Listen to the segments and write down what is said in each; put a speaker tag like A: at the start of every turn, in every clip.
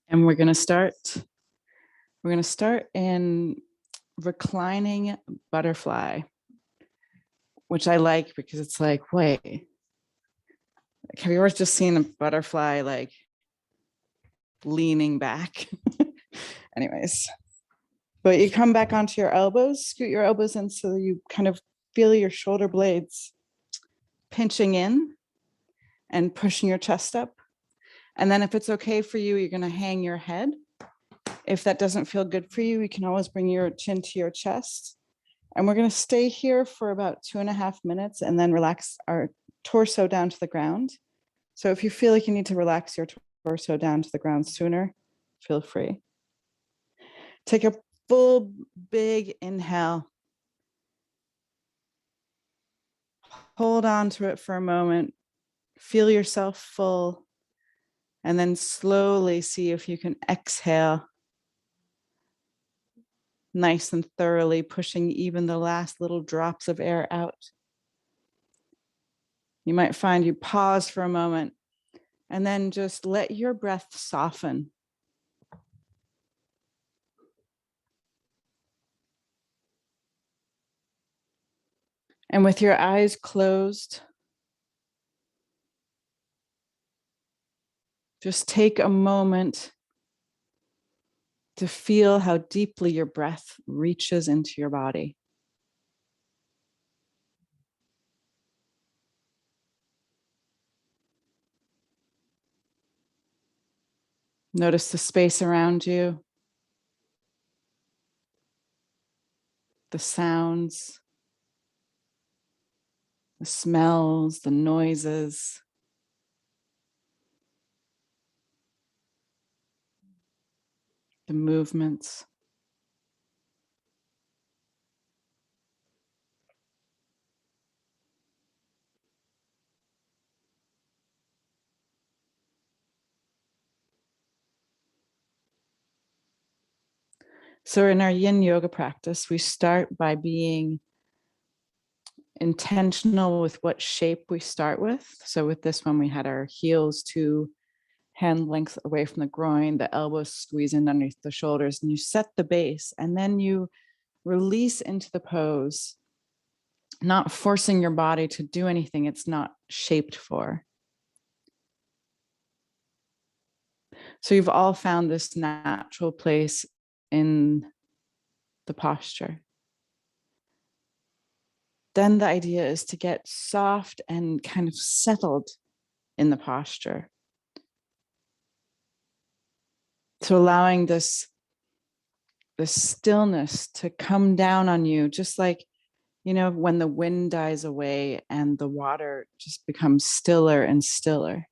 A: And we're going to start in reclining butterfly, which I like because it's like, wait, have you ever just seen a butterfly like leaning back? Anyways, but you come back onto your elbows, scoot your elbows in so you kind of feel your shoulder blades pinching in and pushing your chest up. And then if it's okay for you, you're going to hang your head. If that doesn't feel good for you, you can always bring your chin to your chest. And we're going to stay here for about 2.5 minutes and then relax our torso down to the ground. So if you feel like you need to relax your torso down to the ground sooner, feel free. Take a full big inhale. Hold on to it for a moment. Feel yourself full. And then slowly see if you can exhale nice and thoroughly, pushing even the last little drops of air out. You might find you pause for a moment and then just let your breath soften. And with your eyes closed, just take a moment to feel how deeply your breath reaches into your body. Notice the space around you, the sounds, the smells, the noises. The movements. So in our yin yoga practice, we start by being intentional with what shape we start with. So with this one, we had our heels 2 hand length away from the groin, the elbows squeeze in underneath the shoulders, and you set the base, and then you release into the pose, not forcing your body to do anything it's not shaped for. So you've all found this natural place in the posture. Then the idea is to get soft and kind of settled in the posture. So allowing this stillness to come down on you, just like, you know, when the wind dies away and the water just becomes stiller and stiller.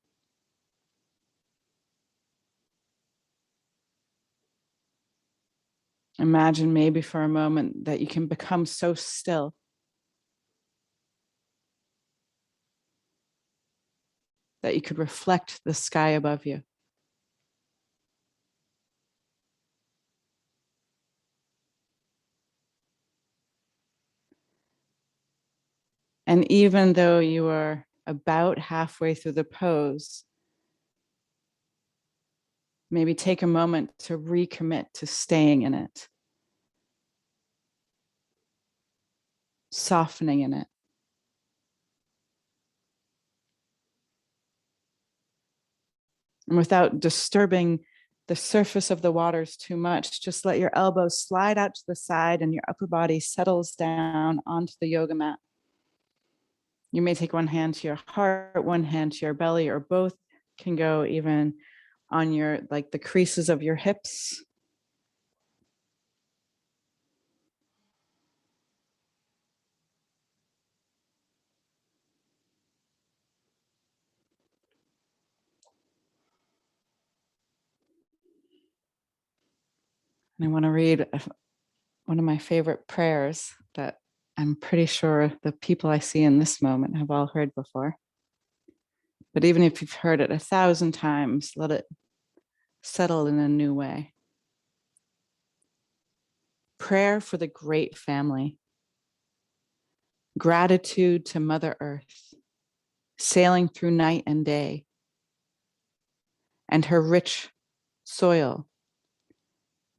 A: Imagine maybe for a moment that you can become so still that you could reflect the sky above you. And even though you are about halfway through the pose, maybe take a moment to recommit to staying in it, softening in it. And without disturbing the surface of the waters too much, just let your elbows slide out to the side and your upper body settles down onto the yoga mat. You may take one hand to your heart, one hand to your belly, or both can go even on your, like the creases of your hips. And I want to read one of my favorite prayers that I'm pretty sure the people I see in this moment have all heard before. But even if you've heard it 1,000 times, let it settle in a new way. Prayer for the great family. Gratitude to Mother Earth, sailing through night and day, and her rich soil,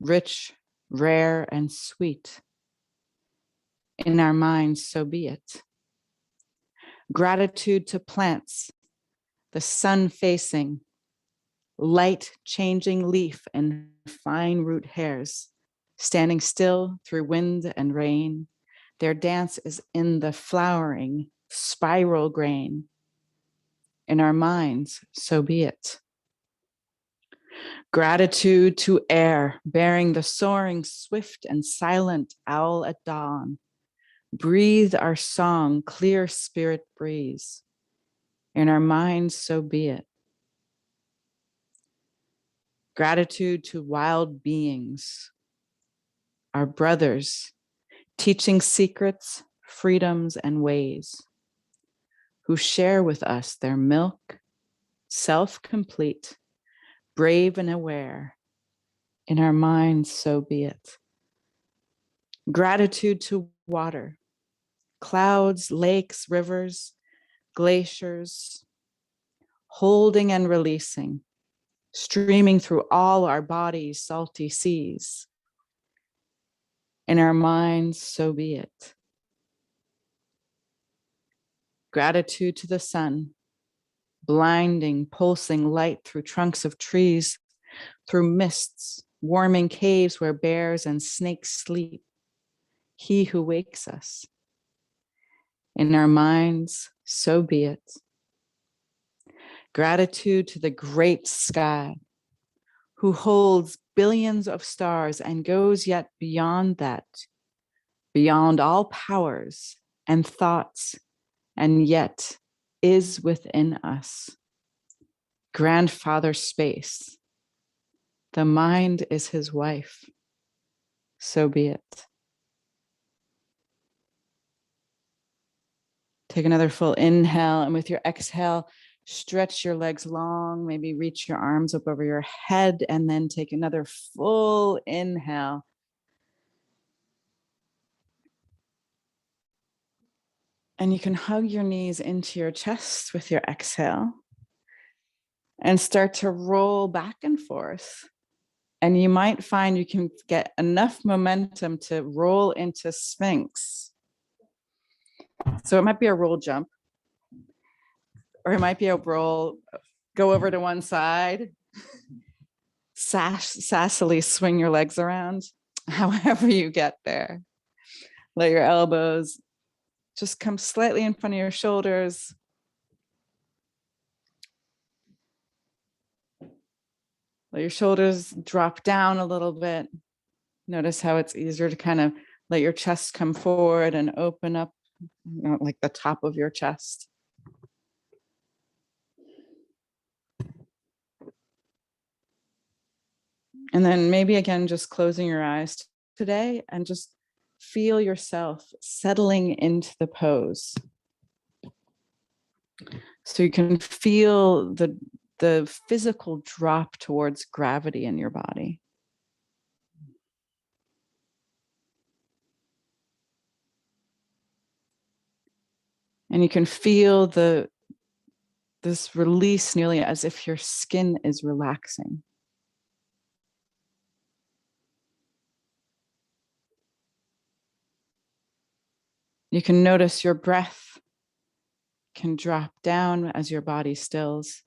A: rich, rare, and sweet. In our minds, so be it. Gratitude to plants, the sun facing, light changing leaf and fine root hairs, standing still through wind and rain. Their dance is in the flowering spiral grain. In our minds, so be it. Gratitude to air, bearing the soaring, swift and silent owl at dawn. Breathe our song, clear spirit breeze. In our minds, so be it. Gratitude to wild beings, our brothers, teaching secrets, freedoms, and ways, who share with us their milk, self-complete, brave and aware. In our minds, so be it. Gratitude to water, clouds, lakes, rivers, glaciers, holding and releasing, streaming through all our bodies, salty seas. In our minds, so be it. Gratitude to the sun, blinding, pulsing light through trunks of trees, through mists, warming caves where bears and snakes sleep. He who wakes us. In our minds, so be it. Gratitude to the great sky, who holds billions of stars and goes yet beyond that, beyond all powers and thoughts, and yet is within us. Grandfather space. The mind is his wife. So be it. Take another full inhale, and with your exhale, stretch your legs long, maybe reach your arms up over your head, and then take another full inhale. And you can hug your knees into your chest with your exhale and start to roll back and forth. And you might find you can get enough momentum to roll into Sphinx. So it might be a roll jump, or it might be a roll, go over to one side, sassily swing your legs around, however you get there. Let your elbows just come slightly in front of your shoulders. Let your shoulders drop down a little bit. Notice how it's easier to kind of let your chest come forward and open up, like the top of your chest. And then maybe again, just closing your eyes today and just feel yourself settling into the pose. So you can feel the physical drop towards gravity in your body. And you can feel this release nearly as if your skin is relaxing. You can notice your breath can drop down as your body stills.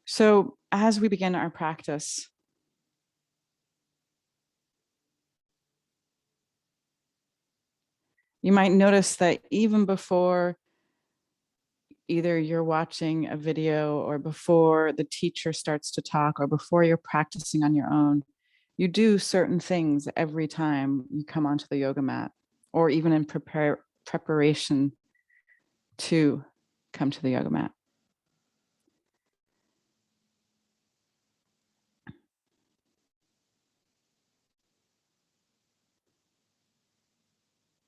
A: So as we begin our practice, you might notice that even before either you're watching a video or before the teacher starts to talk or before you're practicing on your own, you do certain things every time you come onto the yoga mat, or even in preparation to come to the yoga mat.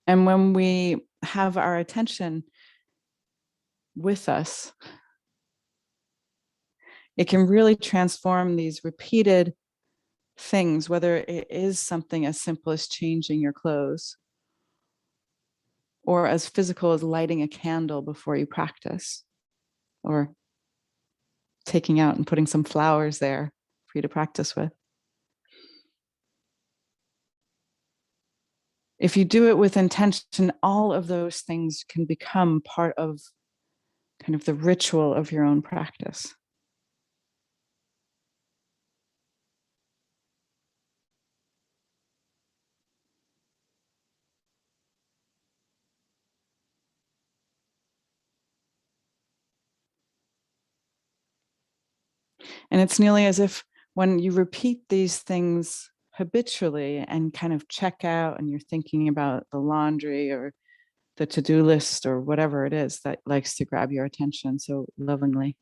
A: And when we have our attention with us, it can really transform these repeated things, whether it is something as simple as changing your clothes or as physical as lighting a candle before you practice, or taking out and putting some flowers there for you to practice with. If you do it with intention, all of those things can become part of kind of the ritual of your own practice. And it's nearly as if when you repeat these things habitually and kind of check out and you're thinking about the laundry or the to-do list or whatever it is that likes to grab your attention so lovingly,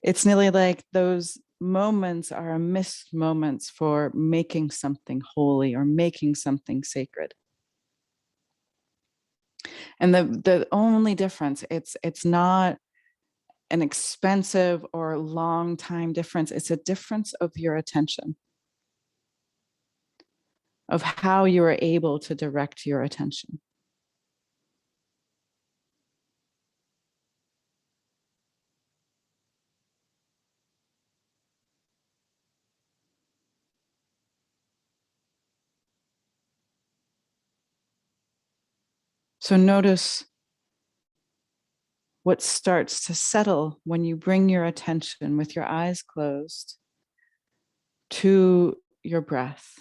A: it's nearly like those moments are missed moments for making something holy or making something sacred. And the only difference, it's not an expensive or long time difference. It's a difference of your attention, of how you are able to direct your attention. So notice what starts to settle when you bring your attention with your eyes closed to your breath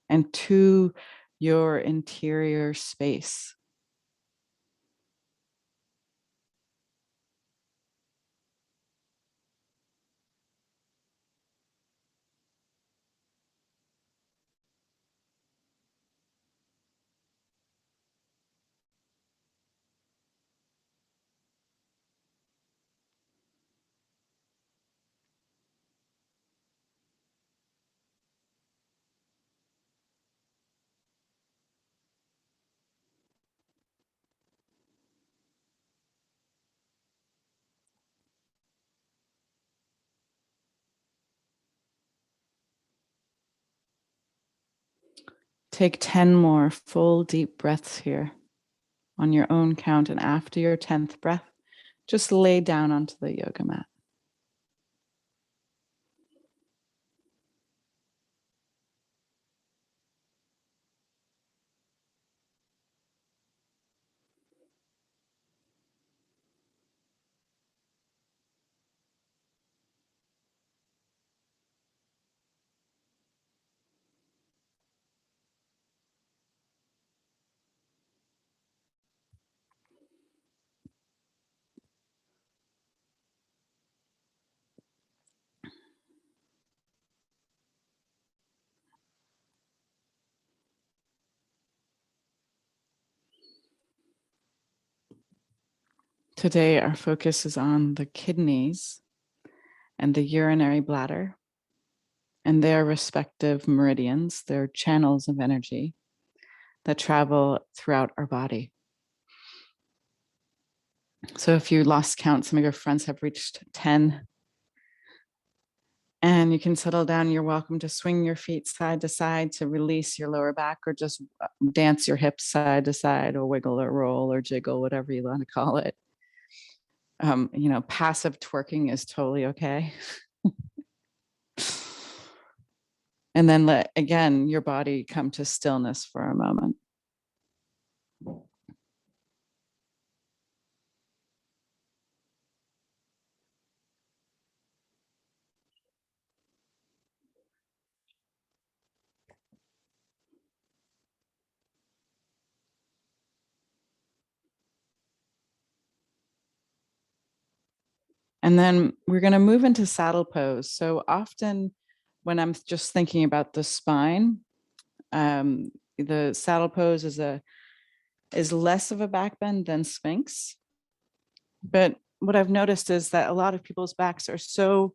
A: and to your interior space. Take 10 more full deep breaths here on your own count. And after your 10th breath, just lay down onto the yoga mat. Today, our focus is on the kidneys and the urinary bladder and their respective meridians, their channels of energy that travel throughout our body. So if you lost count, some of your friends have reached 10. And you can settle down. You're welcome to swing your feet side to side to release your lower back, or just dance your hips side to side, or wiggle or roll or jiggle, whatever you want to call it. Passive twerking is totally okay. And then let, again, your body come to stillness for a moment. And then we're going to move into saddle pose. So often when I'm just thinking about the spine, the saddle pose is less of a back bend than Sphinx. But what I've noticed is that a lot of people's backs are so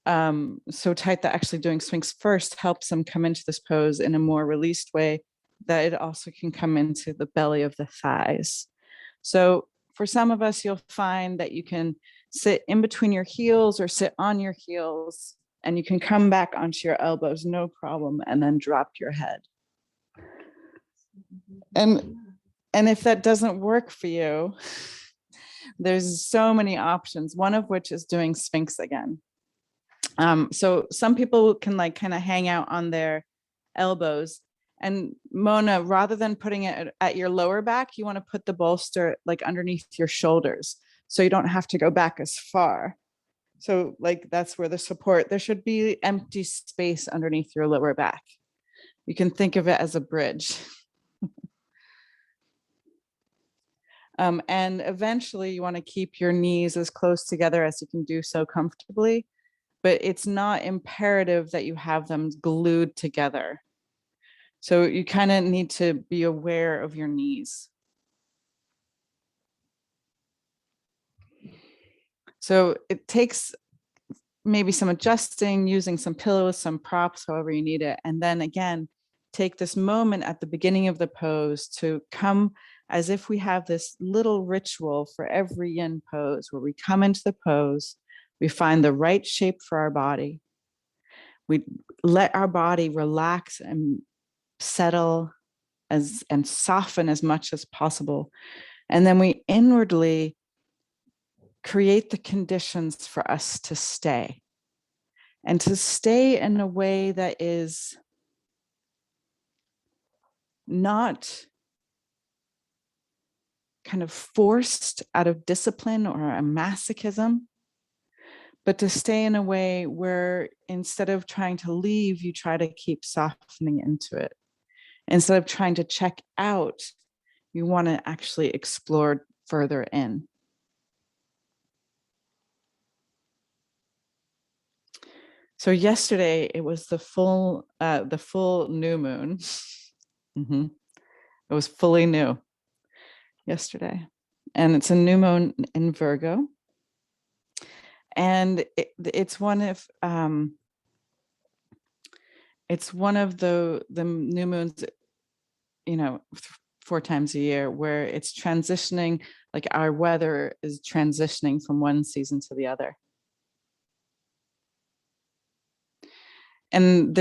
A: tight that actually doing Sphinx first helps them come into this pose in a more released way, that it also can come into the belly of the thighs. So for some of us, you'll find that you can sit in between your heels or sit on your heels, and you can come back onto your elbows, no problem, and then drop your head. And if that doesn't work for you, there's so many options, one of which is doing Sphinx again. So some people can like kind of hang out on their elbows. And Mona, rather than putting it at your lower back, you want to put the bolster like underneath your shoulders, so you don't have to go back as far. So like that's where the support, there should be empty space underneath your lower back. You can think of it as a bridge. And eventually you want to keep your knees as close together as you can do so comfortably, but it's not imperative that you have them glued together. So you kind of need to be aware of your knees. So it takes maybe some adjusting, using some pillows, some props, however you need it. And then again, take this moment at the beginning of the pose to come as if we have this little ritual for every yin pose, where we come into the pose, we find the right shape for our body. We let our body relax and settle and soften as much as possible. And then we inwardly create the conditions for us to stay, and to stay in a way that is not kind of forced out of discipline or a masochism, but to stay in a way where instead of trying to leave, you try to keep softening into it. Instead of trying to check out, you want to actually explore further in. So yesterday it was the full new moon. Mm-hmm. It was fully new yesterday, and it's a new moon in Virgo, and it's one of the new moons, 4 times a year, where it's transitioning, like our weather is transitioning from one season to the other. And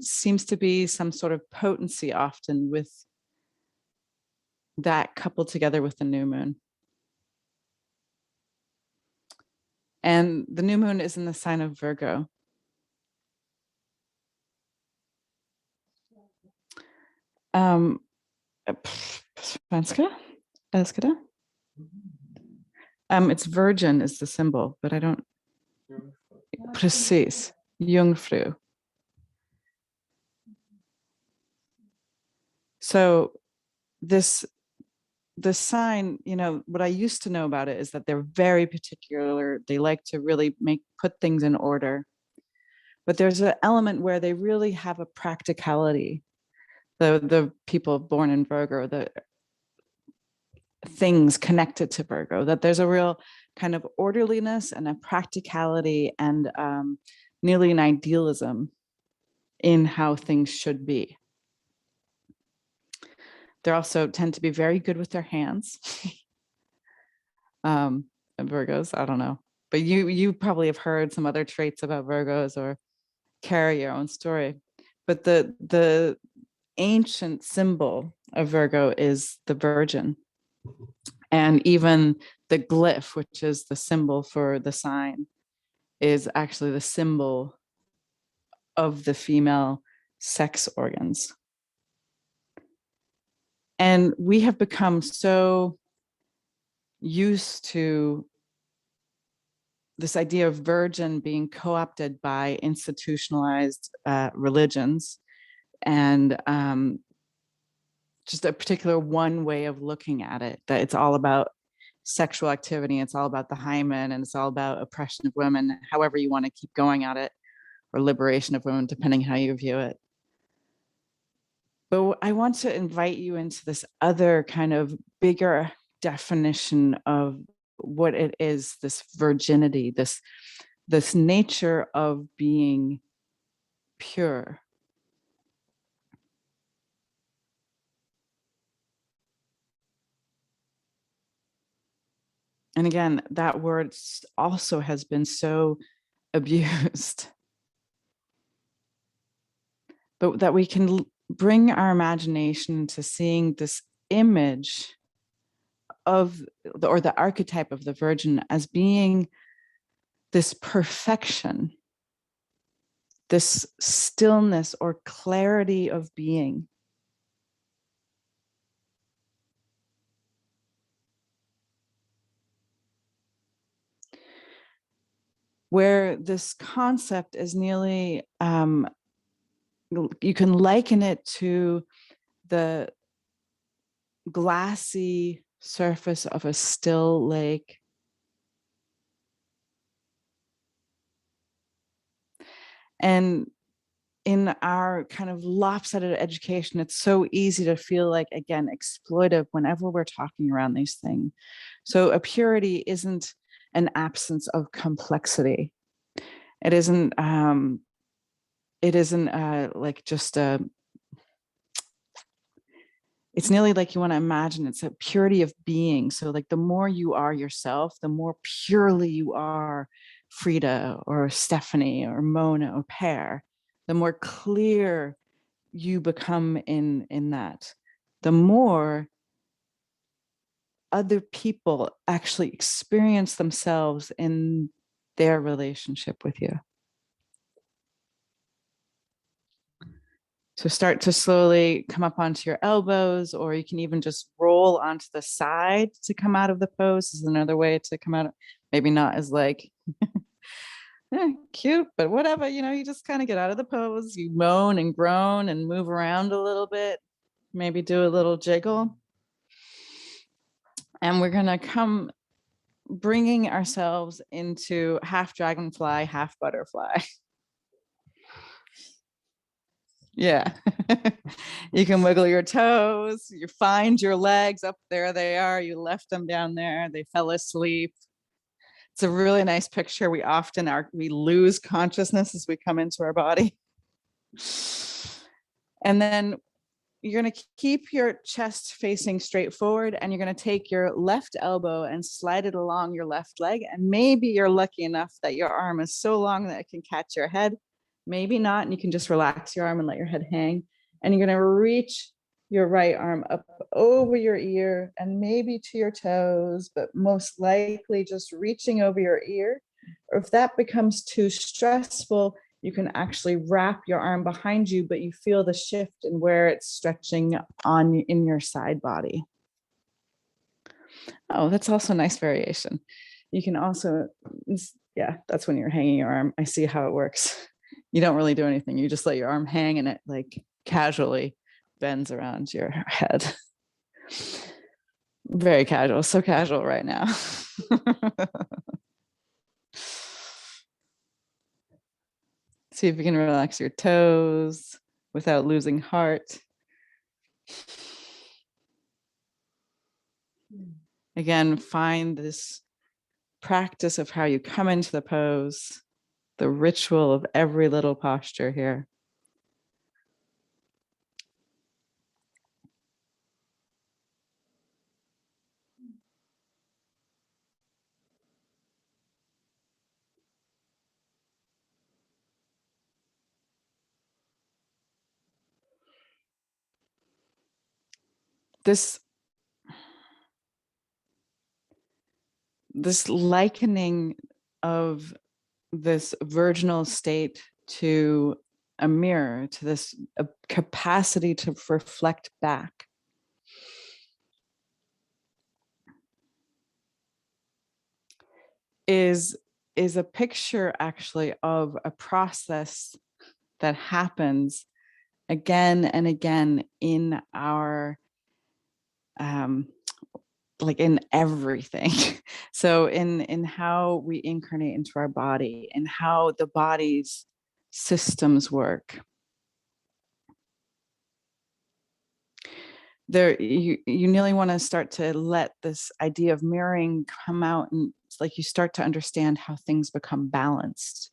A: seems to be some sort of potency often with that coupled together with the new moon. And the new moon is in the sign of Virgo. Svenska? Älskade? It's virgin is the symbol, but I don't. Precis. Jungfru. So the sign, what I used to know about it is that they're very particular. They like to really put things in order. But there's an element where they really have a practicality. The people born in Virgo, the things connected to Virgo, that there's a real kind of orderliness and a practicality and nearly an idealism in how things should be. They also tend to be very good with their hands. Virgos, I don't know, but you probably have heard some other traits about Virgos or carry your own story. But the ancient symbol of Virgo is the Virgin. And even the glyph, which is the symbol for the sign, is actually the symbol of the female sex organs. And we have become so used to this idea of virgin being co-opted by institutionalized religions and just a particular one way of looking at it, that it's all about sexual activity, it's all about the hymen, and it's all about oppression of women, however you want to keep going at it, or liberation of women, depending how you view it. But I want to invite you into this other kind of bigger definition of what it is, this virginity, this nature of being pure. And again, that word also has been so abused, but that we can bring our imagination to seeing this image of or the archetype of the Virgin as being this perfection, this stillness or clarity of being. Where this concept is nearly, you can liken it to the glassy surface of a still lake. And in our kind of lopsided education, it's so easy to feel like, again, exploitive whenever we're talking around these things. So a purity isn't an absence of complexity. It isn't like just a, it's nearly like you want to imagine it's a purity of being. So like the more you are yourself, the more purely you are Frida or Stephanie or Mona or Pear, the more clear you become in that, the more other people actually experience themselves in their relationship with you. So start to slowly come up onto your elbows, or you can even just roll onto the side to come out of the pose. This is another way to come out. Maybe not as like cute, but whatever, you just kind of get out of the pose. You moan and groan and move around a little bit, maybe do a little jiggle. And we're going to come bringing ourselves into half dragonfly, half butterfly. Yeah. You can wiggle your toes. You find your legs up there. They are. You left them down there. They fell asleep. It's a really nice picture. We lose consciousness as we come into our body. And then you're going to keep your chest facing straight forward, and you're going to take your left elbow and slide it along your left leg. And maybe you're lucky enough that your arm is so long that it can catch your head. Maybe not. And you can just relax your arm and let your head hang. And you're going to reach your right arm up over your ear and maybe to your toes, but most likely just reaching over your ear. Or if that becomes too stressful, you can actually wrap your arm behind you, but you feel the shift in where it's stretching in your side body. Oh, that's also a nice variation. You can also, yeah, that's when you're hanging your arm. I see how it works. You don't really do anything. You just let your arm hang and it like casually bends around your head. Very casual, so casual right now. See if you can relax your toes without losing heart. Again, find this practice of how you come into the pose, the ritual of every little posture here. This likening of this virginal state to a mirror, to this capacity to reflect back. Is a picture actually of a process that happens again and again in our like in everything. So in how we incarnate into our body and how the body's systems work. There, you nearly want to start to let this idea of mirroring come out, and it's like you start to understand how things become balanced.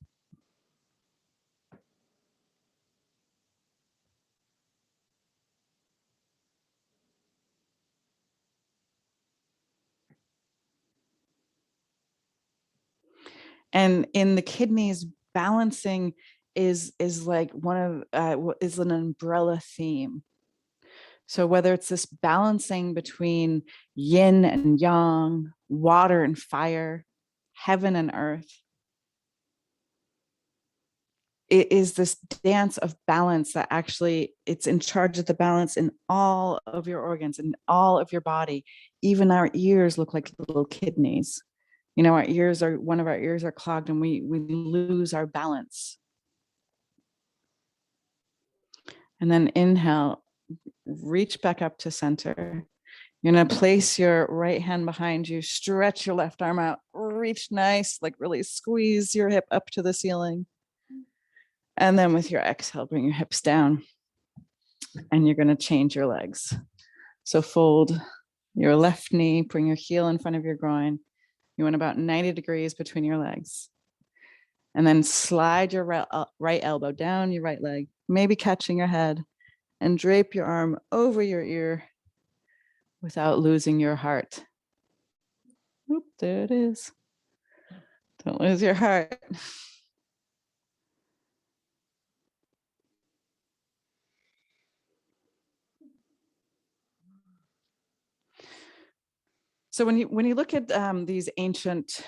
A: And in the kidneys, balancing is like one of is an umbrella theme. So whether it's this balancing between yin and yang, water and fire, heaven and earth, it is this dance of balance that actually it's in charge of the balance in all of your organs and all of your body. Even our ears look like little kidneys. You know, one of our ears are clogged and we lose our balance. And then inhale, reach back up to center. You're going to place your right hand behind you, stretch your left arm out, reach nice, like really squeeze your hip up to the ceiling. And then with your exhale, bring your hips down and you're going to change your legs. So fold your left knee, bring your heel in front of your groin. You want about 90 degrees between your legs. And then slide your right elbow down your right leg, maybe catching your head, and drape your arm over your ear without losing your heart. Oop, there it is. Don't lose your heart. So when you look at these ancient,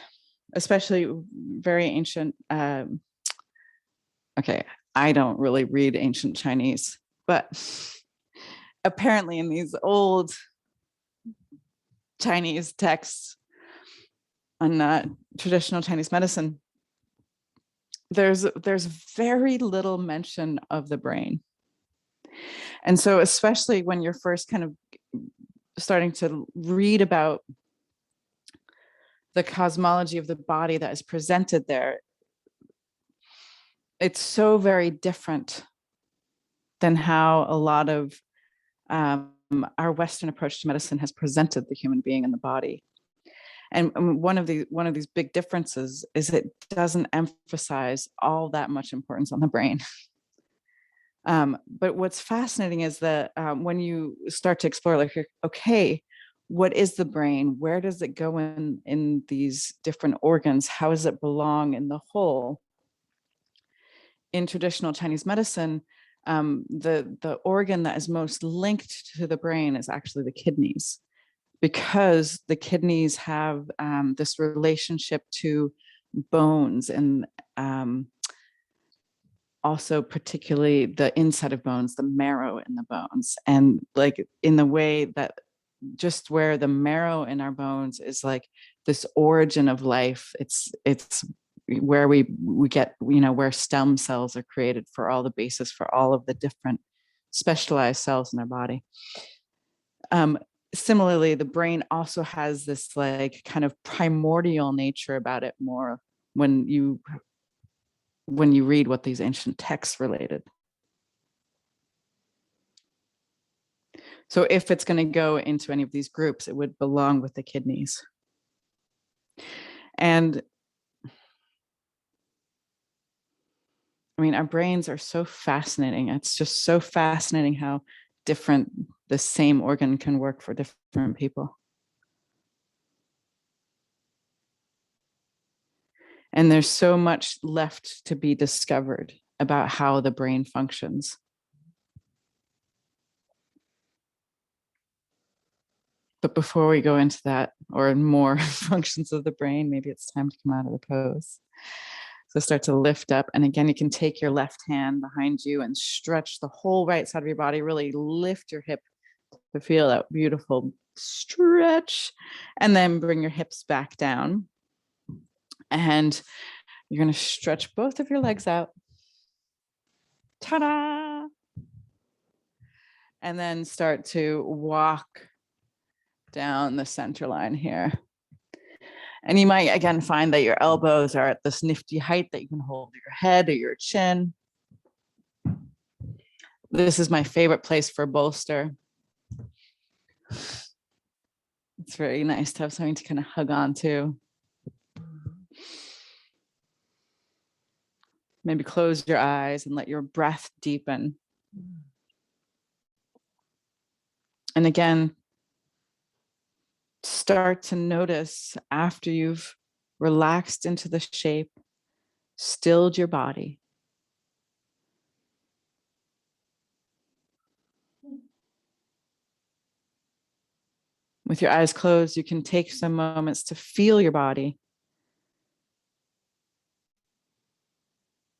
A: especially very ancient, okay, I don't really read ancient Chinese, but apparently in these old Chinese texts on traditional Chinese medicine, there's very little mention of the brain. And so especially when you're first kind of starting to read about the cosmology of the body that is presented there, it's so very different than how a lot of our Western approach to medicine has presented the human being and the body. And one of these big differences is it doesn't emphasize all that much importance on the brain. But what's fascinating is that when you start to explore, like, okay, what is the brain? Where does it go in these different organs? How does it belong in the whole? In traditional Chinese medicine, the organ that is most linked to the brain is actually the kidneys, because the kidneys have this relationship to bones and also particularly the inside of bones, the marrow in the bones, and like in the way that just where the marrow in our bones is like this origin of life. It's where we get, you know, where stem cells are created for all the basis for all of the different specialized cells in our body. Similarly, the brain also has this like kind of primordial nature about it more when you read what these ancient texts related. So if it's going to go into any of these groups, it would belong with the kidneys. And I mean, our brains are so fascinating. It's just so fascinating how different the same organ can work for different people. And there's so much left to be discovered about how the brain functions. But before we go into that or more functions of the brain, maybe it's time to come out of the pose. So start to lift up. And again, you can take your left hand behind you and stretch the whole right side of your body. Really lift your hip to feel that beautiful stretch. And then bring your hips back down. And you're going to stretch both of your legs out. Ta-da! And then start to walk down the center line here. And you might again find that your elbows are at this nifty height that you can hold your head or your chin. This is my favorite place for bolster. It's very nice to have something to kind of hug on to. Maybe close your eyes and let your breath deepen. And again, start to notice after you've relaxed into the shape, stilled your body. With your eyes closed, you can take some moments to feel your body.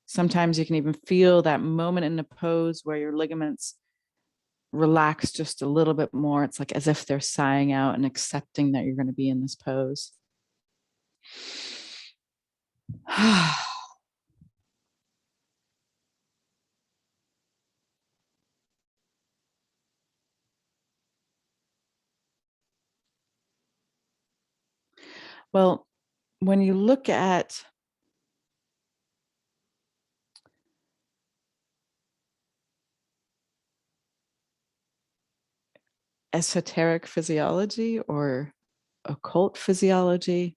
A: Sometimes you can even feel that moment in the pose where your ligaments relax just a little bit more. It's like as if they're sighing out and accepting that you're going to be in this pose. Well, when you look at esoteric physiology or occult physiology,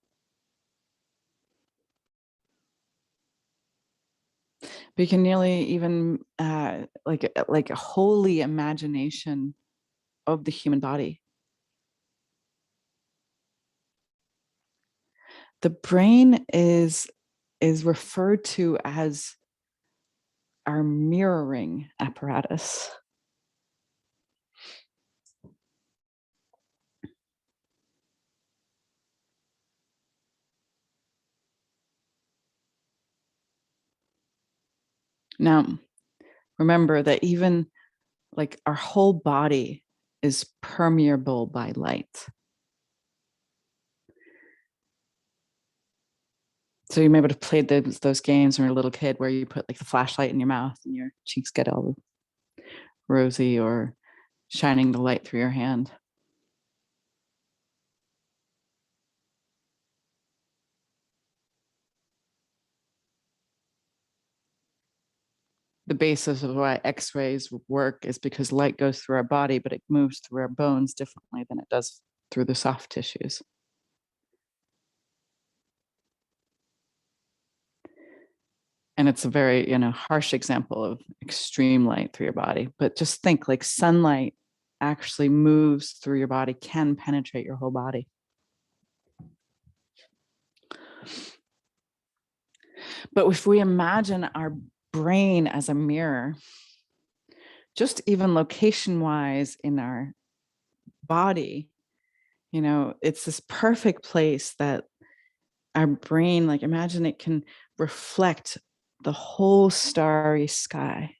A: we can nearly even like a holy imagination of the human body. The brain is referred to as our mirroring apparatus. Now, remember that even like our whole body is permeable by light. So you may have played those games when you're a little kid where you put like the flashlight in your mouth and your cheeks get all rosy, or shining the light through your hand. The basis of why X-rays work is because light goes through our body, but it moves through our bones differently than it does through the soft tissues. And it's a very, harsh example of extreme light through your body. But just think, like, sunlight actually moves through your body, can penetrate your whole body. But if we imagine our brain as a mirror, just even location wise in our body, it's this perfect place that our brain, like, imagine it can reflect the whole starry sky.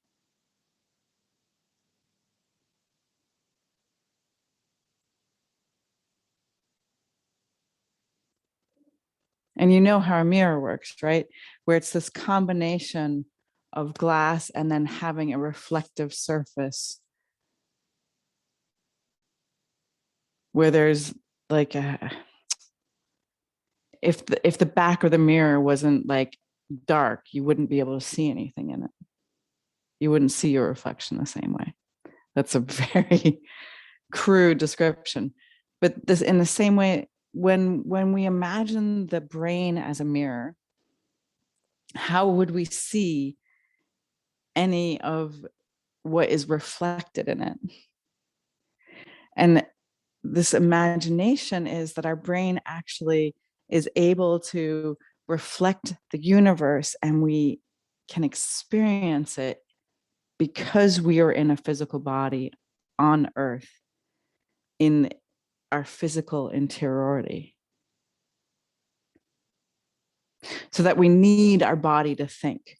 A: And you know how a mirror works, right? Where it's this combination of glass and then having a reflective surface where there's like if the back of the mirror wasn't like dark, you wouldn't be able to see anything in it. You wouldn't see your reflection the same way. That's a very crude description. But this, in the same way, when we imagine the brain as a mirror, how would we see any of what is reflected in it? And this imagination is that our brain actually is able to reflect the universe, and we can experience it because we are in a physical body on Earth, in our physical interiority. So that we need our body to think.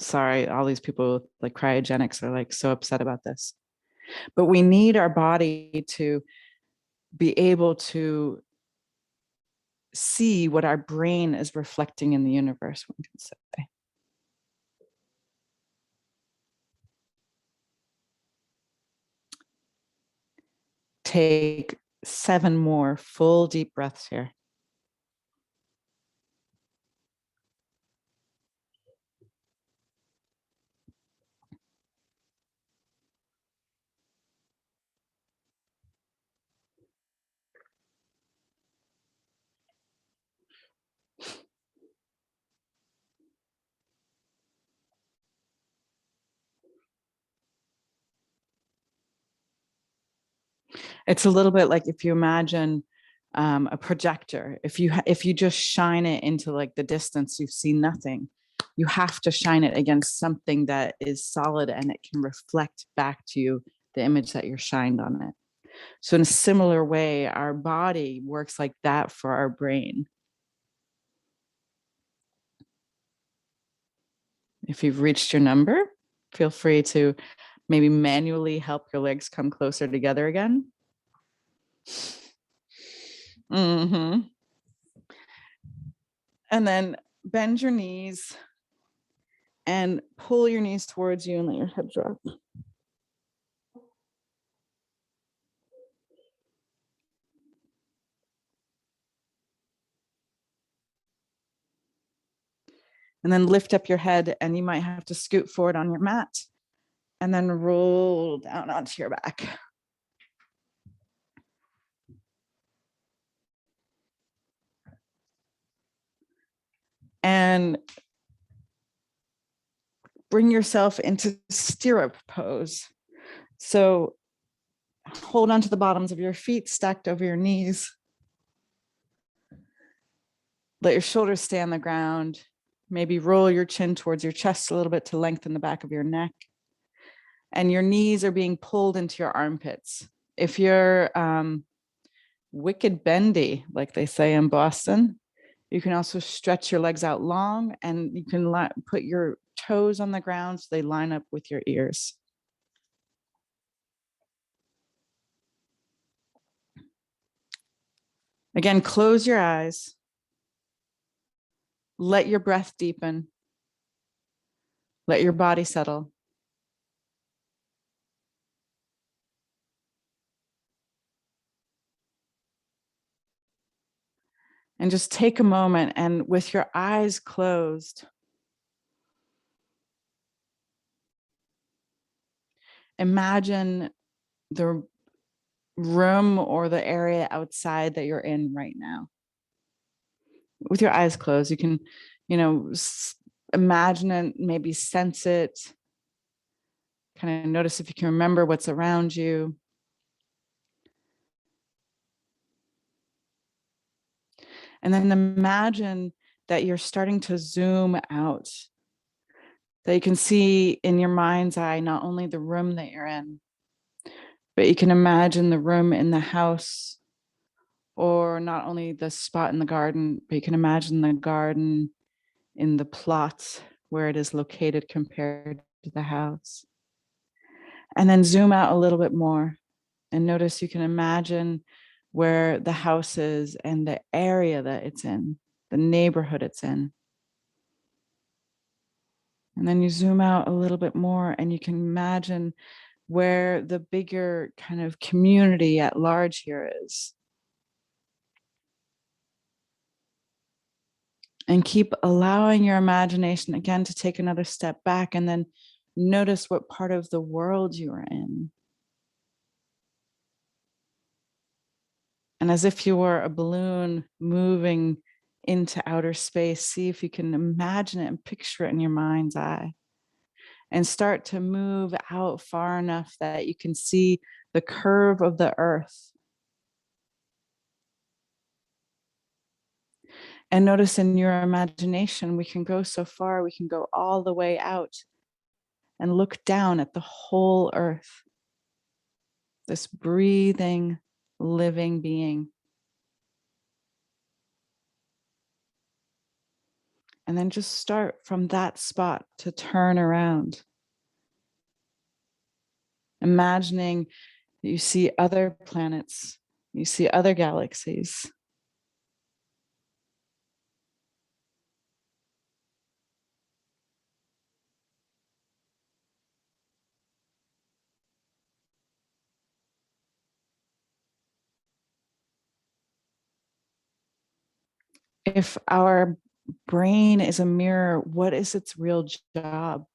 A: Sorry, all these people like cryogenics are like so upset about this. But we need our body to be able to see what our brain is reflecting in the universe, one can say. Take 7 more full deep breaths here. It's a little bit like if you imagine a projector. If you just shine it into like the distance, you see nothing. You have to shine it against something that is solid and it can reflect back to you the image that you're shined on it. So in a similar way, our body works like that for our brain. If you've reached your number, feel free to maybe manually help your legs come closer together again. Mm-hmm. And then bend your knees and pull your knees towards you and let your head drop. And then lift up your head, and you might have to scoot forward on your mat and then roll down onto your back. And bring yourself into stirrup pose. So hold onto the bottoms of your feet stacked over your knees. Let your shoulders stay on the ground. Maybe roll your chin towards your chest a little bit to lengthen the back of your neck. And your knees are being pulled into your armpits. If you're wicked bendy, like they say in Boston, you can also stretch your legs out long, and you can put your toes on the ground so they line up with your ears. Again, close your eyes. Let your breath deepen. Let your body settle. And just take a moment, and with your eyes closed, imagine the room or the area outside that you're in right now. With your eyes closed, you can, imagine it, maybe sense it, kind of notice if you can remember what's around you. And then imagine that you're starting to zoom out, that you can see in your mind's eye not only the room that you're in, but you can imagine the room in the house, or not only the spot in the garden, but you can imagine the garden in the plot where it is located compared to the house. And then zoom out a little bit more and notice you can imagine where the house is and the area that it's in, the neighborhood it's in. And then you zoom out a little bit more and you can imagine where the bigger kind of community at large here is. And keep allowing your imagination again to take another step back, and then notice what part of the world you are in. And as if you were a balloon moving into outer space, see if you can imagine it and picture it in your mind's eye. And start to move out far enough that you can see the curve of the earth. And notice in your imagination, we can go so far, we can go all the way out and look down at the whole earth. This breathing, living being. And then just start from that spot to turn around. Imagining that you see other planets, you see other galaxies. If our brain is a mirror, what is its real job?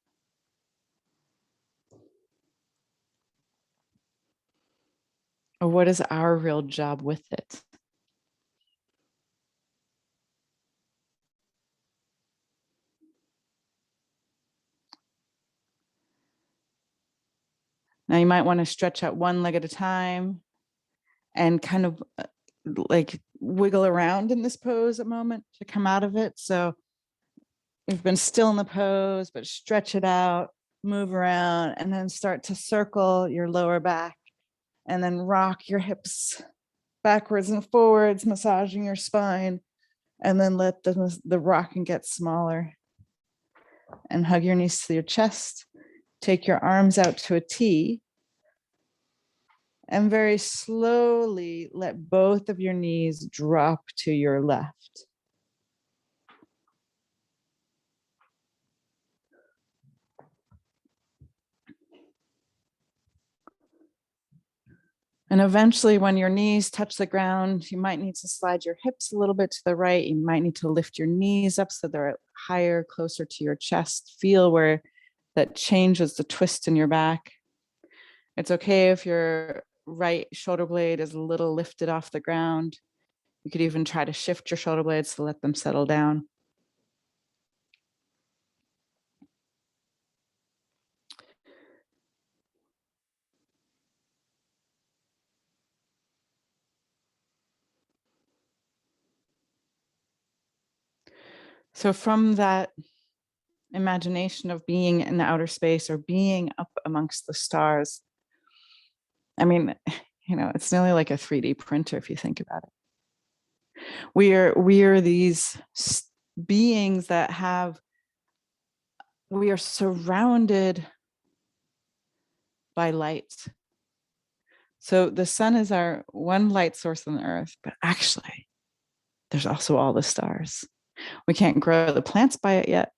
A: Or what is our real job with it? Now you might want to stretch out one leg at a time and kind of like wiggle around in this pose a moment to come out of it. So we've been still in the pose, but stretch it out, move around, and then start to circle your lower back, and then rock your hips backwards and forwards, massaging your spine, and then let the rocking get smaller. And hug your knees to your chest. Take your arms out to a T, and very slowly let both of your knees drop to your left. And eventually, when your knees touch the ground, you might need to slide your hips a little bit to the right. You might need to lift your knees up so they're higher, closer to your chest. Feel where that changes the twist in your back. It's okay if your right shoulder blade is a little lifted off the ground. You could even try to shift your shoulder blades to let them settle down. So from that imagination of being in outer space or being up amongst the stars, I mean, it's nearly like a 3D printer if you think about it. We are these beings that we are surrounded by light. So the sun is our one light source on the earth, but actually there's also all the stars. We can't grow the plants by it yet,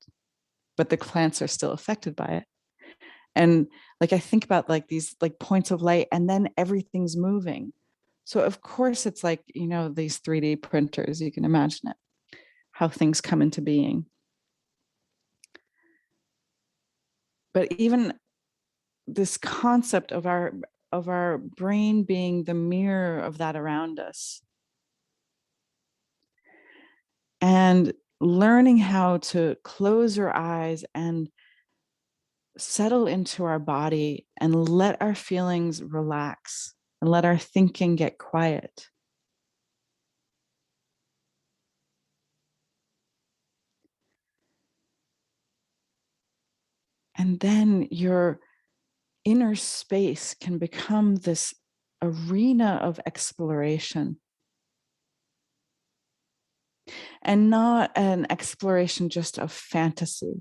A: but the plants are still affected by it. And like I think about like these like points of light, and then everything's moving. So of course it's like, these 3D printers, you can imagine it, how things come into being. But even this concept of our brain being the mirror of that around us, and learning how to close your eyes and settle into our body and let our feelings relax and let our thinking get quiet. And then your inner space can become this arena of exploration. And not an exploration just of fantasy,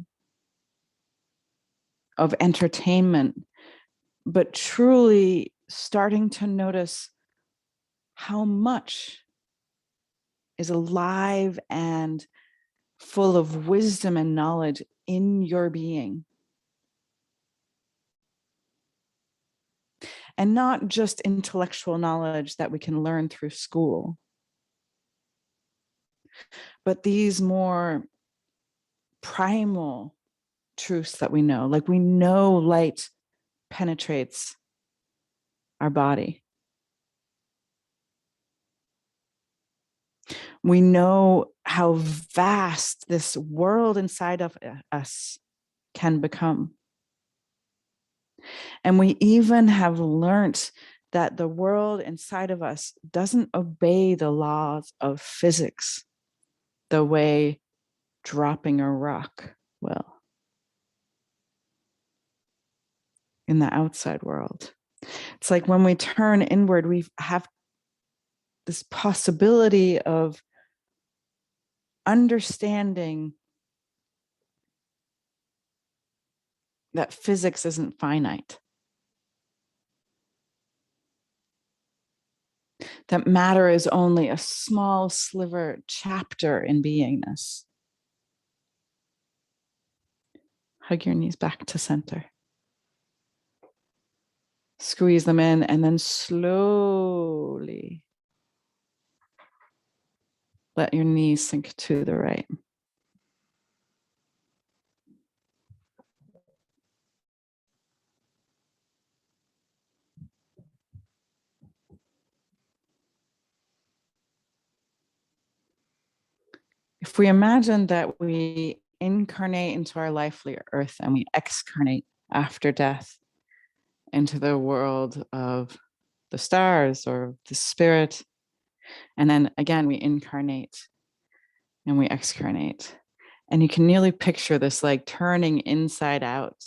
A: of entertainment, but truly starting to notice how much is alive and full of wisdom and knowledge in your being. And not just intellectual knowledge that we can learn through school, but these more primal truths that we know. Like we know light penetrates our body. We know how vast this world inside of us can become. And we even have learned that the world inside of us doesn't obey the laws of physics the way dropping a rock will in the outside world. It's like when we turn inward, we have this possibility of understanding that physics isn't finite, that matter is only a small sliver chapter in beingness. Hug your knees back to center. Squeeze them in, and then slowly let your knees sink to the right. If we imagine that we incarnate into our lifely earth and we excarnate after death into the world of the stars or the spirit, And then again, we incarnate and we excarnate. And you can nearly picture this like turning inside out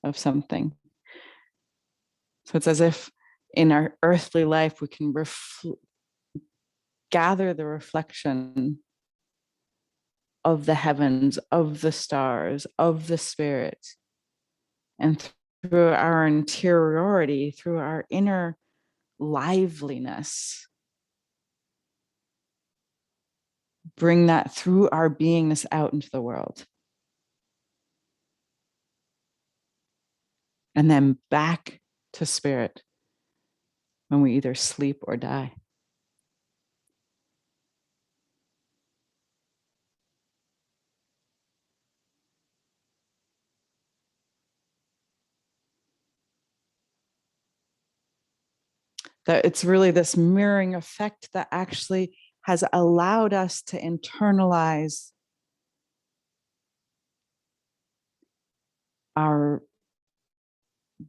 A: of something. So it's as if in our earthly life, we can gather the reflection of the heavens, of the stars, of the spirit. And through our interiority, through our inner liveliness, bring that through our beingness out into the world. And then back to spirit when we either sleep or die. That it's really this mirroring effect that actually has allowed us to internalize our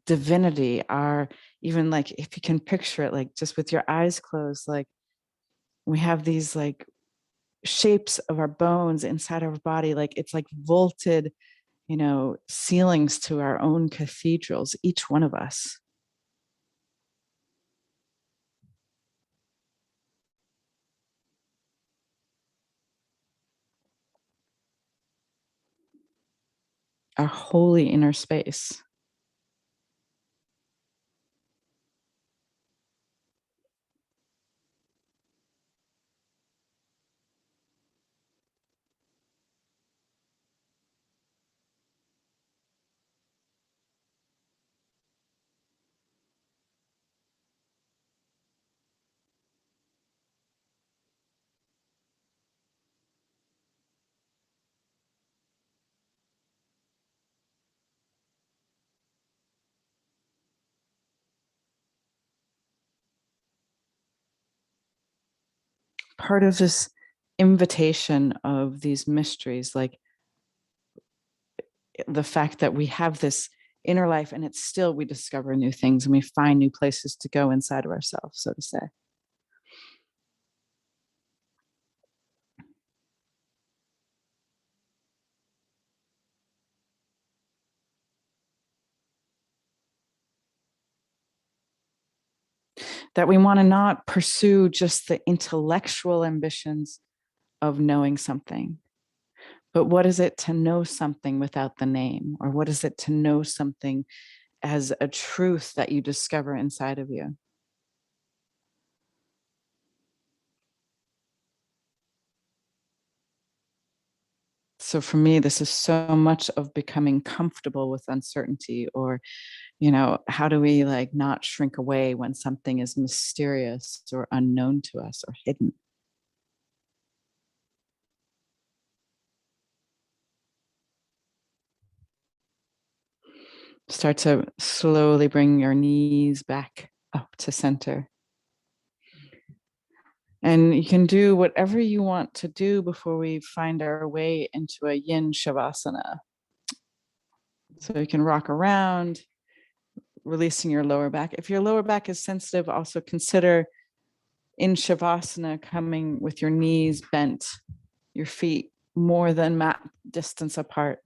A: divinity, our, even like, if you can picture it, like just with your eyes closed, like we have these like shapes of our bones inside our body, like it's like vaulted, ceilings to our own cathedrals, each one of us. Our holy inner space. Part of this invitation of these mysteries, like the fact that we have this inner life and it's still, we discover new things and we find new places to go inside of ourselves, so to say. That we want to not pursue just the intellectual ambitions of knowing something, but what is it to know something without the name? Or what is it to know something as a truth that you discover inside of you? So for me, this is so much of becoming comfortable with uncertainty, or, how do we like not shrink away when something is mysterious or unknown to us or hidden? Start to slowly bring your knees back up to center. And you can do whatever you want to do before we find our way into a yin shavasana. So you can rock around, releasing your lower back. If your lower back is sensitive, also consider in shavasana coming with your knees bent, your feet more than mat distance apart.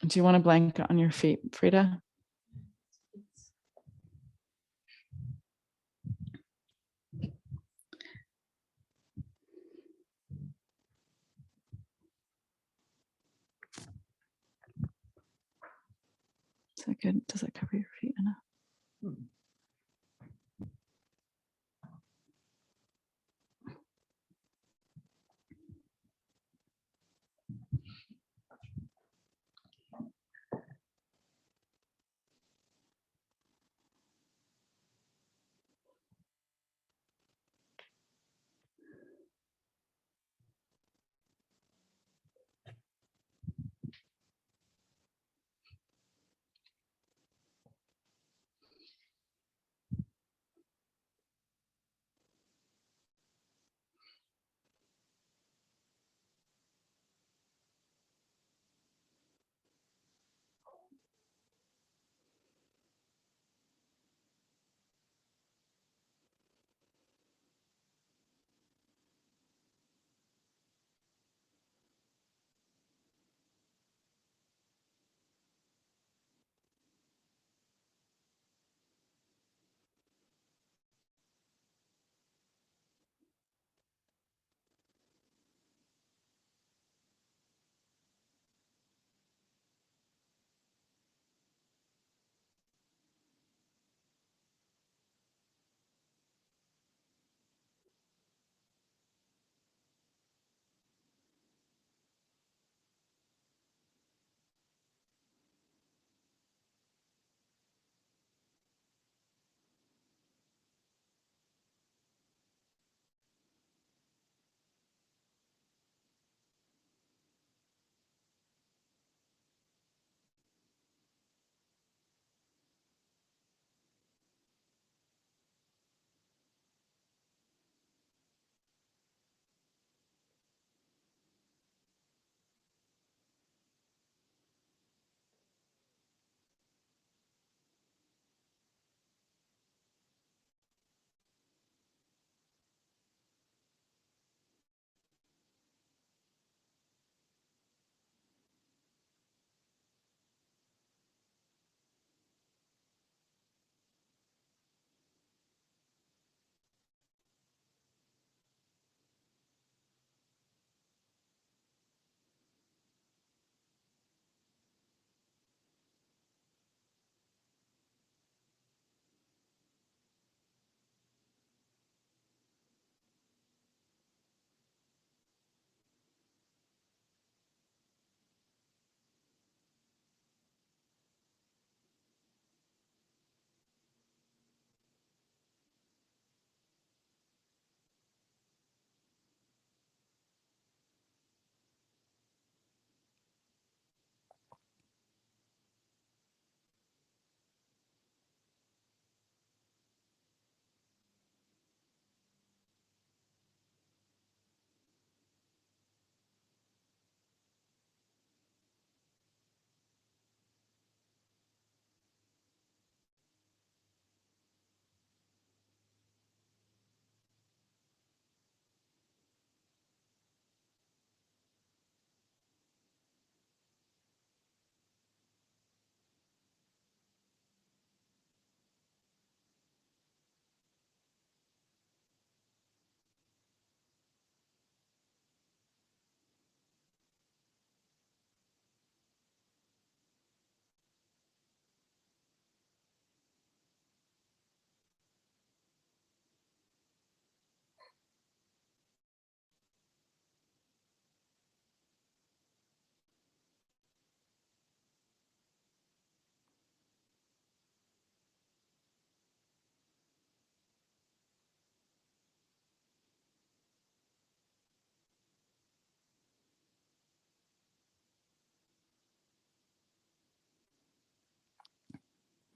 A: Do you want a blanket on your feet, Frida? Is that good? Does that cover your feet enough?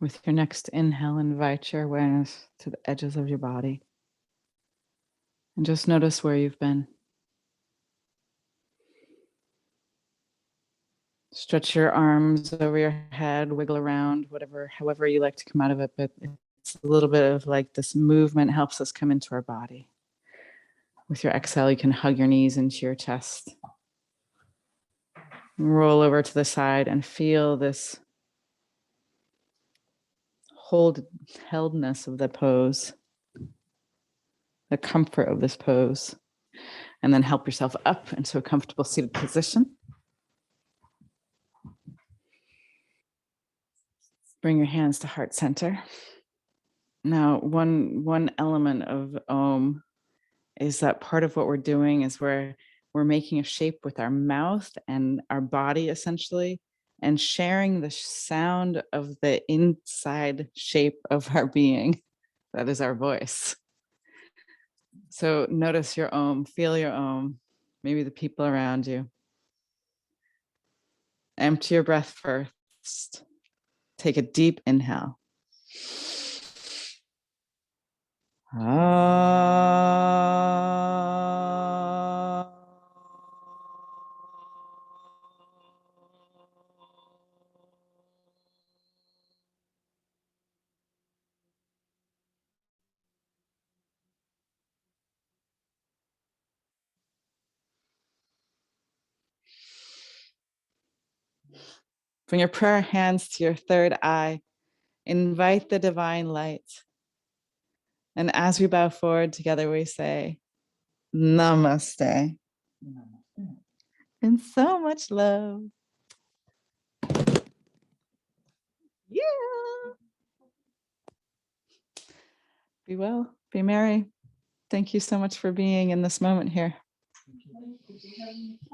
A: With your next inhale, invite your awareness to the edges of your body. And just notice where you've been. Stretch your arms over your head, wiggle around, however you like to come out of it. But it's a little bit of like this movement helps us come into our body. With your exhale, you can hug your knees into your chest. Roll over to the side and feel this heldness of the pose, the comfort of this pose. And then help yourself up into a comfortable seated position. Bring your hands to heart center. Now, one element of Om is that part of what we're doing is we're making a shape with our mouth and our body essentially, and sharing the sound of the inside shape of our being. That is our voice. So notice your Om, feel your Om, maybe the people around you. Empty your breath first. Take a deep inhale. Bring your prayer hands to your third eye. Invite the divine light. And as we bow forward together, we say, Namaste. Namaste. And so much love. Yeah. Be well, be merry. Thank you so much for being in this moment here.